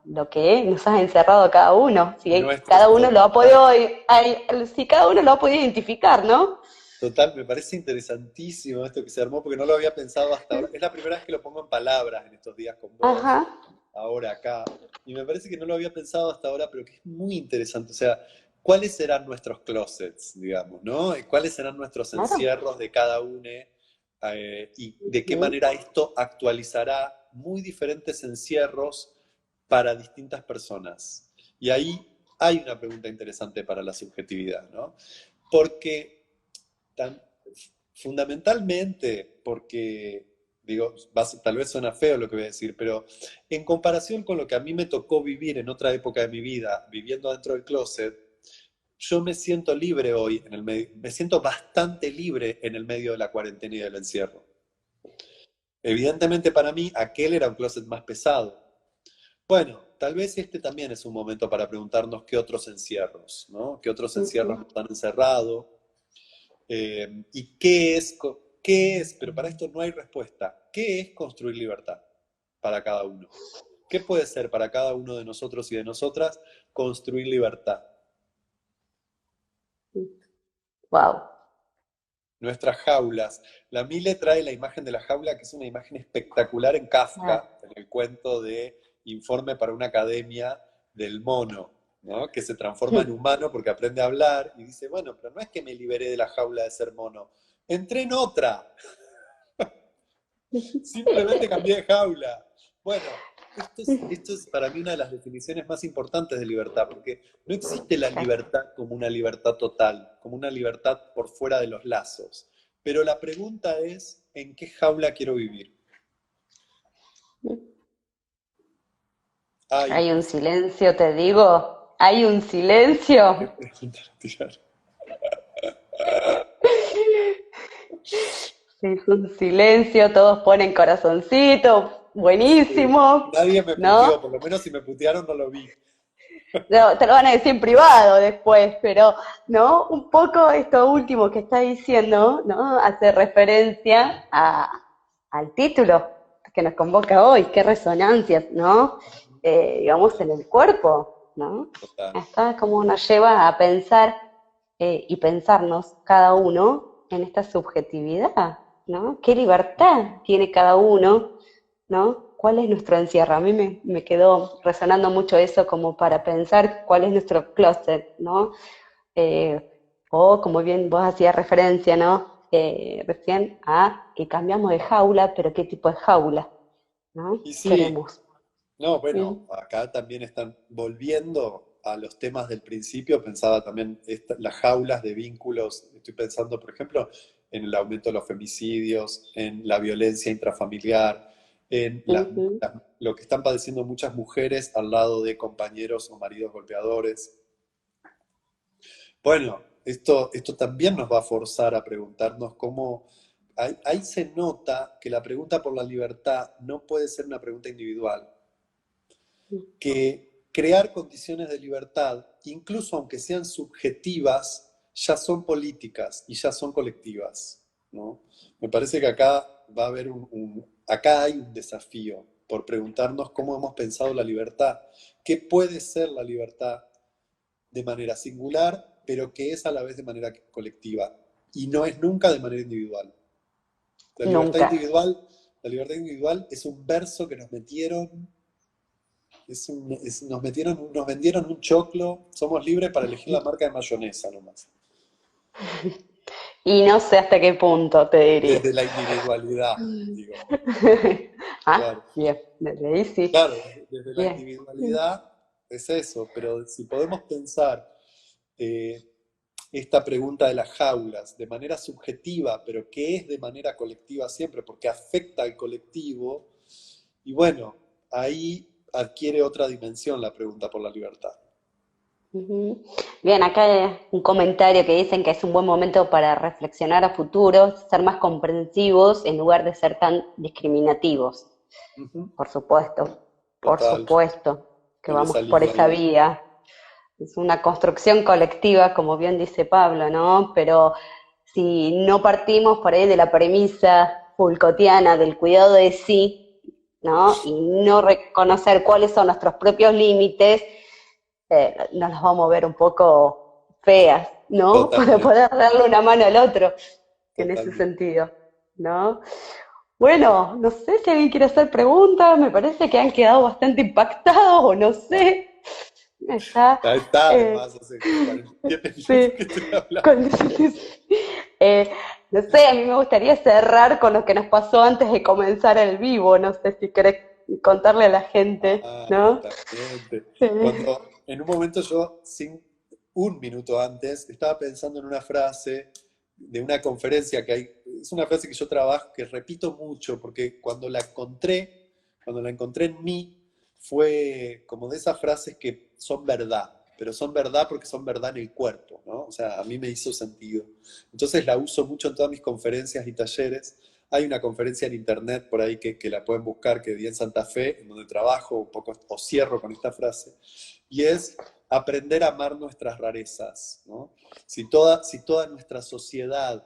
lo que nos ha encerrado a cada uno. Si Nuestros, cada uno lo ha total, podido, si cada uno lo ha podido identificar, ¿no? total, me parece interesantísimo esto que se armó porque no lo había pensado hasta ahora. Es la primera vez que lo pongo en palabras en estos días con vos, Ajá. ahora acá. Y me parece que no lo había pensado hasta ahora, pero que es muy interesante. O sea, ¿cuáles serán nuestros closets, digamos, ¿no? ¿Cuáles serán nuestros Claro. encierros de cada uno? Y de qué Ujú. manera esto actualizará muy diferentes encierros para distintas personas. Y ahí hay una pregunta interesante para la subjetividad, ¿no? Porque tan, fundamentalmente, porque, digo, tal vez suena feo lo que voy a decir, pero en comparación con lo que a mí me tocó vivir en otra época de mi vida, viviendo dentro del closet, yo me siento libre hoy, me siento bastante libre en el medio de la cuarentena y del encierro. Evidentemente para mí aquel era un closet más pesado. Bueno, tal vez este también es un momento para preguntarnos qué otros encierros, ¿no? ¿Qué otros encierros Ujú. nos han encerrado? ¿Y qué es? Pero para esto no hay respuesta. ¿Qué es construir libertad para cada uno? ¿Qué puede ser para cada uno de nosotros y de nosotras construir libertad? Wow. Nuestras jaulas. La Mile trae la imagen de la jaula, que es una imagen espectacular en Kafka, en el cuento de Informe para una academia del mono, ¿no? Que se transforma en humano porque aprende a hablar y dice, bueno, pero no es que me liberé de la jaula de ser mono, entré en otra, simplemente cambié de jaula. Bueno, esto es para mí una de las definiciones más importantes de libertad, porque no existe la libertad como una libertad total, como una libertad por fuera de los lazos. Pero la pregunta es, ¿en qué jaula quiero vivir? Ay, Hay un silencio, te digo, hay un qué silencio. pregunta tirar. Sí, un silencio, todos ponen corazoncito, Sí. buenísimo, Nadie me puteó, ¿no? por lo menos si me putearon no lo vi. No, te lo van a decir en privado después, pero, ¿no? Un poco esto último que está diciendo, ¿no? Hace referencia al título que nos convoca hoy, qué resonancias, ¿no? Digamos, en el cuerpo, ¿no? Total. Está como nos lleva a pensar y pensarnos cada uno en esta subjetividad, ¿no? ¿Qué libertad tiene cada uno, ¿no? ¿Cuál es nuestro encierro? A mí me quedó resonando mucho eso como para pensar cuál es nuestro closet, ¿no? Eh, o como bien vos hacías referencia, ¿no? Recién a que cambiamos de jaula, pero ¿qué tipo de jaula, ¿no? Y sí, Queremos. no, Mm, bueno, acá también están volviendo a los temas del principio. Pensaba también las jaulas de vínculos. Estoy pensando, por ejemplo, en el aumento de los femicidios, en la violencia intrafamiliar, en ujú. lo que están padeciendo muchas mujeres al lado de compañeros o maridos golpeadores. Bueno, esto también nos va a forzar a preguntarnos cómo. Ahí se nota que la pregunta por la libertad no puede ser una pregunta individual, que crear condiciones de libertad, incluso aunque sean subjetivas, ya son políticas y ya son colectivas, ¿no? Me parece que acá va a haber acá hay un desafío por preguntarnos cómo hemos pensado la libertad, qué puede ser la libertad de manera singular, pero que es a la vez de manera colectiva y no es nunca de manera individual. La libertad Nunca. individual, la libertad individual es un verso que nos metieron nos vendieron un choclo, somos libres para elegir la marca de mayonesa nomás. Y no sé hasta qué punto te diría. Desde la individualidad, digo. Ah, Claro, bien, desde ahí sí. claro, desde la Bien. individualidad es eso, pero si podemos pensar eh, esta pregunta de las jaulas, de manera subjetiva, pero que es de manera colectiva siempre, porque afecta al colectivo. Y bueno, ahí adquiere otra dimensión la pregunta por la libertad. Ujú. Bien, acá hay un comentario que dicen que es un buen momento para reflexionar a futuro, ser más comprensivos en lugar de ser tan discriminativos. Ujú. Por Total, supuesto que en vamos esa por línea esa iba. vía. Es una construcción colectiva, como bien dice Pablo, ¿no? Pero si no partimos por ahí de la premisa Foucaultiana del cuidado de sí, ¿no? Y no reconocer cuáles son nuestros propios límites, nos las vamos a ver un poco feas, ¿no? Para Totalmente, poder darle una mano al otro en ese totalmente. sentido, ¿no? Bueno, no sé si alguien quiere hacer preguntas, me parece que han quedado bastante impactados o no sé. Está, Ya está, eh, además, hace 47 minutos sí, que estoy hablando. con- eh, no sé, a mí me gustaría cerrar con lo que nos pasó antes de comenzar el vivo, no sé si querés contarle a la gente, Ah, ¿no? totalmente. Sí. Cuando en un momento yo, sin un minuto antes, estaba pensando en una frase de una conferencia que hay, es una frase que yo trabajo, que repito mucho, porque cuando la encontré en mí, fue como de esas frases que son verdad, pero son verdad porque son verdad en el cuerpo, ¿no? O sea, a mí me hizo sentido. Entonces la uso mucho en todas mis conferencias y talleres. Hay una conferencia en internet por ahí que la pueden buscar, que di en Santa Fe, en donde trabajo un poco, o cierro con esta frase, y es aprender a amar nuestras rarezas, ¿no? Si toda nuestra sociedad,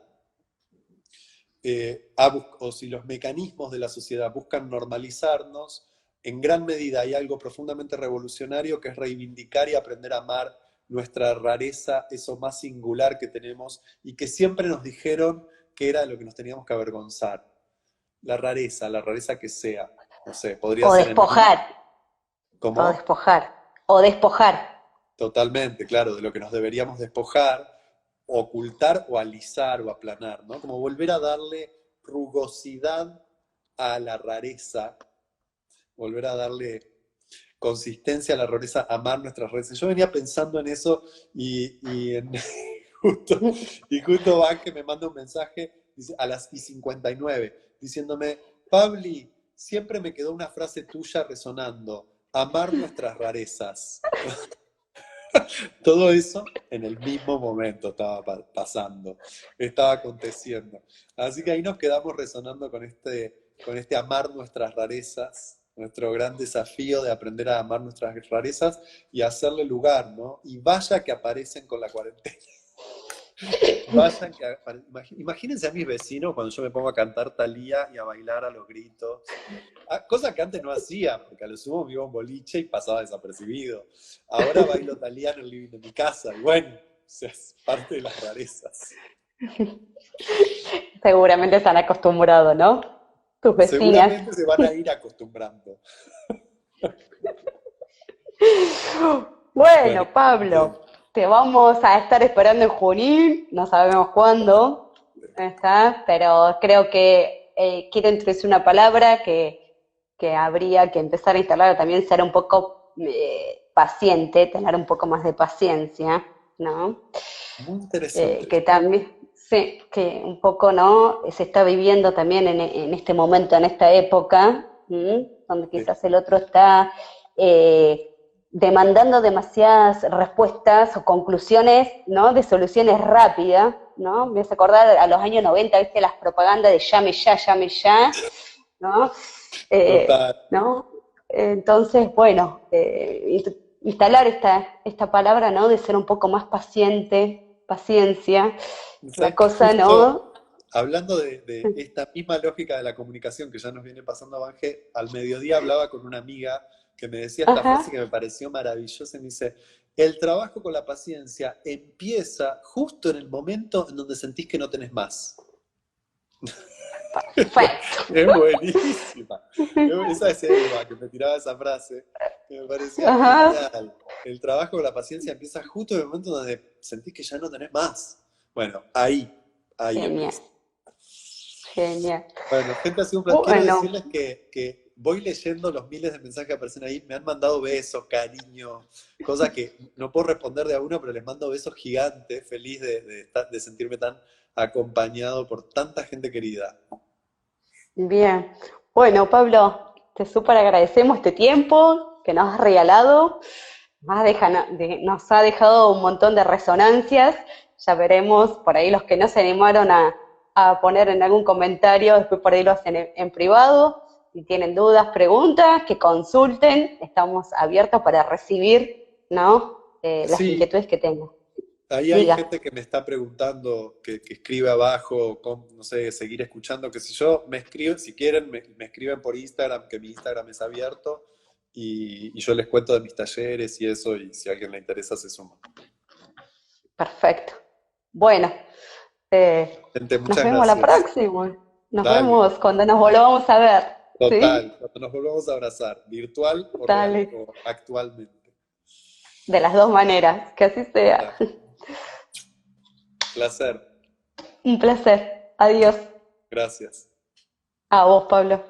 o si los mecanismos de la sociedad buscan normalizarnos, en gran medida hay algo profundamente revolucionario que es reivindicar y aprender a amar nuestra rareza, eso más singular que tenemos y que siempre nos dijeron que era de lo que nos teníamos que avergonzar. La rareza que sea. No sé, podría O ser en mí. despojar, o ¿Cómo? despojar, o despojar. Totalmente, claro, de lo que nos deberíamos despojar, ocultar o alisar o aplanar, ¿no? Como volver a darle rugosidad a la rareza, volver a darle consistencia a la rareza, amar nuestras raíces. Yo venía pensando en eso justo, y justo Van que me manda un mensaje a las y 59 diciéndome, Pabli, siempre me quedó una frase tuya resonando, amar nuestras rarezas. Todo eso en el mismo momento estaba pasando, estaba aconteciendo. Así que ahí nos quedamos resonando con este amar nuestras rarezas, nuestro gran desafío de aprender a amar nuestras rarezas y hacerle lugar, ¿no? Y vaya que aparecen con la cuarentena. Imagínense a mis vecinos cuando yo me pongo a cantar Thalía y a bailar a los gritos. Cosa que antes no hacía, porque a lo sumo me iba a un boliche y pasaba desapercibido. Ahora bailo Thalía en el living de mi casa, y bueno, o sea, es parte de las rarezas. Seguramente están acostumbrados, ¿no? Tus vecinas. Seguramente se van a ir acostumbrando. Bueno, Bueno, bien. Pablo, te vamos a estar esperando en Junín, no sabemos cuándo, ¿está? Pero creo que quiero introducir una palabra que habría que empezar a instalar, también ser un poco paciente, tener un poco más de paciencia, ¿no? Muy interesante. Que también, sí, que un poco, ¿no? Se está viviendo también en este momento, en esta época, ¿m? Donde Sí. quizás el otro está demandando demasiadas respuestas o conclusiones, ¿no? De soluciones rápidas, ¿no? Me hace acordar a los años 90, ¿viste? Las propagandas de llame ya, ¿no? Total. ¿No? Entonces, bueno, instalar esta palabra, ¿no? De ser un poco más paciente, paciencia, la ¿Sabes qué? cosa, Justo ¿no? hablando de esta misma lógica de la comunicación que ya nos viene pasando a Bange, al mediodía hablaba con una amiga que me decía esta Ajá. frase que me pareció maravillosa y me dice, el trabajo con la paciencia empieza justo en el momento en donde sentís que no tenés más. Perfecto. Es buenísima. Esa es Elba que me tiraba esa frase, que me parecía Ajá. genial. El trabajo con la paciencia empieza justo en el momento donde sentís que ya no tenés más. Bueno, ahí Genial, empieza. genial. Bueno, gente, ha sido un placer. Quiero Bueno, decirles que voy leyendo los miles de mensajes que aparecen ahí, me han mandado besos, cariño, cosas que no puedo responder de a uno, pero les mando besos gigantes, feliz de sentirme tan acompañado por tanta gente querida. Bien. Bueno, Pablo, te súper agradecemos este tiempo que nos has regalado. Nos ha dejado un montón de resonancias. Ya veremos por ahí los que no se animaron a poner en algún comentario, después por ahí lo hacen en privado. Si tienen dudas, preguntas, que consulten. Estamos abiertos para recibir, ¿no? Las Sí, inquietudes que tengan. ahí hay Diga. gente que me está preguntando, que escribe abajo, no sé, seguir escuchando, qué sé yo, me escriben, si quieren, me escriben por Instagram, que mi Instagram es abierto, y yo les cuento de mis talleres y eso, y si a alguien le interesa, se suma. Perfecto. Bueno, Gente, nos muchas vemos la gracias. próxima. Nos Dale, vemos cuando nos volvamos a ver. total, ¿Sí? cuando nos volvamos a abrazar, virtual o real, Dale. o actualmente. De las dos maneras, que así sea. Dale. Placer, Un placer. Adiós. gracias. A vos, Pablo.